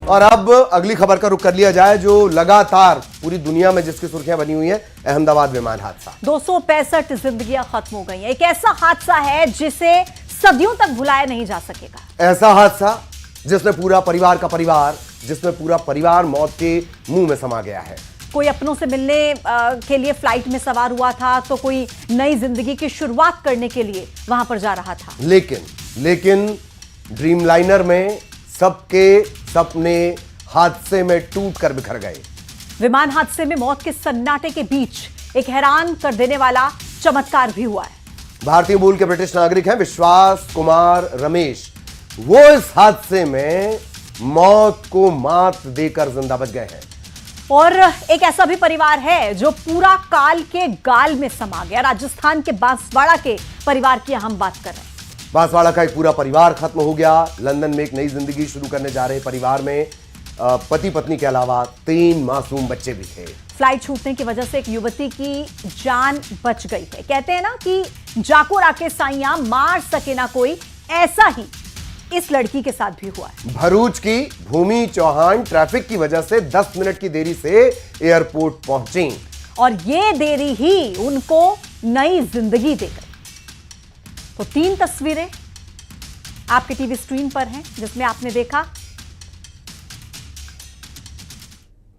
और अब अगली खबर का रुख कर लिया जाए, जो लगातार पूरी दुनिया में जिसकी सुर्खियां बनी हुई है, अहमदाबाद विमान हादसा। 265 जिंदगियां खत्म हो गई हैं। एक ऐसा हादसा है जिसे सदियों तक भुलाया नहीं जा सकेगा। ऐसा हादसा जिसमें पूरा परिवार मौत के मुंह में समा गया है। कोई अपनों से मिलने के लिए फ्लाइट में सवार हुआ था, तो कोई नई जिंदगी की शुरुआत करने के लिए वहां पर जा रहा था। लेकिन ड्रीमलाइनर में सबके सपने हादसे में टूट कर बिखर गए। विमान हादसे में मौत के सन्नाटे के बीच एक हैरान कर देने वाला चमत्कार भी हुआ है। भारतीय मूल के ब्रिटिश नागरिक हैं विश्वास कुमार रमेश। वो इस हादसे में मौत को मात देकर जिंदा बच गए हैं। और एक ऐसा भी परिवार है जो पूरा काल के गाल में समा गया। राजस्थान के बांसवाड़ा के परिवार की हम बात कर रहे हैं। बांसवाड़ा का एक पूरा परिवार खत्म हो गया। लंदन में एक नई जिंदगी शुरू करने जा रहे परिवार में पति पत्नी के अलावा 3 मासूम बच्चे भी थे। फ्लाइट छूटने की वजह से एक युवती की जान बच गई है। कहते हैं ना कि जाको राके साइयां मार सके ना कोई, ऐसा ही इस लड़की के साथ भी हुआ है। भरूच की भूमि चौहान ट्रैफिक की वजह से 10 मिनट की देरी से एयरपोर्ट पहुंची और ये देरी ही उनको नई जिंदगी दे गई। तो 3 तस्वीरें आपके टीवी स्क्रीन पर हैं जिसमें आपने देखा।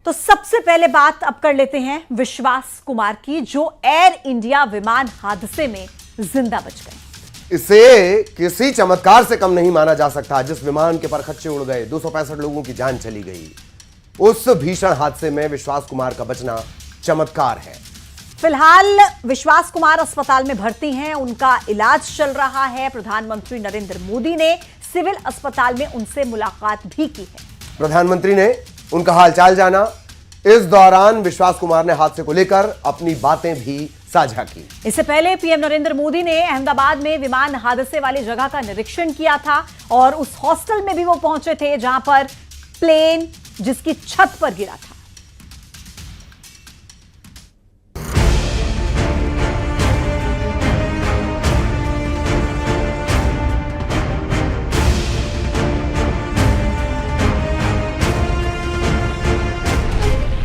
तो सबसे पहले बात अब कर लेते हैं विश्वास कुमार की, जो एयर इंडिया विमान हादसे में जिंदा बच गए। इसे किसी चमत्कार से कम नहीं माना जा सकता। जिस विमान के परखच्चे उड़ गए, 265 लोगों की जान चली गई, उस भीषण हादसे में विश्वास कुमार का बचना चमत्कार है। फिलहाल विश्वास कुमार अस्पताल में भर्ती हैं, उनका इलाज चल रहा है। प्रधानमंत्री नरेंद्र मोदी ने सिविल अस्पताल में उनसे मुलाकात भी की है। प्रधानमंत्री ने उनका हालचाल जाना। इस दौरान विश्वास कुमार ने हादसे को लेकर अपनी बातें भी साझा की। इससे पहले पीएम नरेंद्र मोदी ने अहमदाबाद में विमान हादसे वाली जगह का निरीक्षण किया था और उस हॉस्टल में भी वो पहुंचे थे जहां पर प्लेन जिसकी छत पर गिरा था।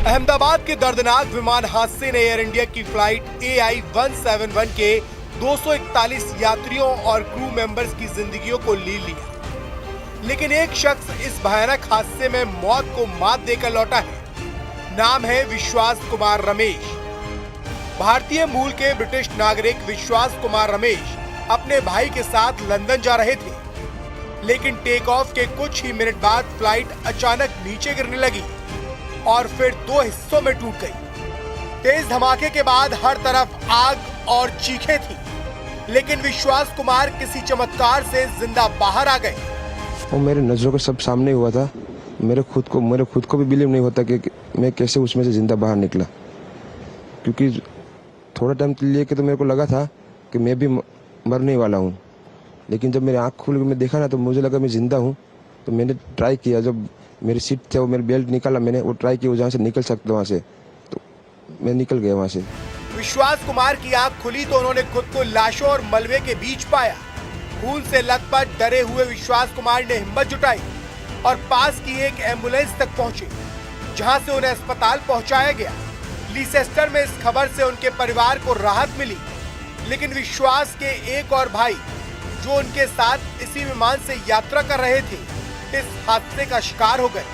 अहमदाबाद के दर्दनाक विमान हादसे ने एयर इंडिया की फ्लाइट AI-171 के 241 यात्रियों और क्रू मेंबर्स की जिंदगियों को ले लिया। लेकिन एक शख्स इस भयानक हादसे में मौत को मात देकर लौटा है। नाम है विश्वास कुमार रमेश। भारतीय मूल के ब्रिटिश नागरिक विश्वास कुमार रमेश अपने भाई के साथ लंदन जा रहे थे, लेकिन टेक ऑफ के कुछ ही मिनट बाद फ्लाइट अचानक नीचे गिरने लगी और फिर 2 हिस्सों में टूट गई। तेज धमाके के बाद हर तरफ आग और चीखें थी, लेकिन विश्वास कुमार किसी चमत्कार से जिंदा बाहर आ गए। वो मेरे नजरों के सब सामने हुआ था। मेरे खुद को भी बिलीव नहीं होता कि मैं कैसे उसमें से जिंदा बाहर निकला, क्योंकि थोड़ा टाइम लिए के तो मेरे को लगा था कि मैं भी मरने वाला हूँ। लेकिन जब मेरी आँख खुल के मैं देखा ना, तो मुझे लगा मैं जिंदा हूँ। तो मैंने ट्राई किया, जब मेरी सीट थे वो मेरी बेल्ट निकाला, मैंने वो ट्राई किया जहाँ से निकल सकता वहाँ से, तो मैं निकल गया वहाँ से। विश्वास कुमार की आंख खुली तो उन्होंने खुद को लाशों और मलबे के बीच पाया। खून से लथपथ डरे हुए विश्वास कुमार ने हिम्मत जुटाई और पास की एक एम्बुलेंस तक पहुंचे, जहां से उन्हें अस्पताल पहुंचाया गया। लीसेस्टर में इस खबर से उनके परिवार को राहत मिली, लेकिन विश्वास के एक और भाई जो उनके साथ इसी विमान से यात्रा कर रहे थे, इस हादसे का शिकार हो गए।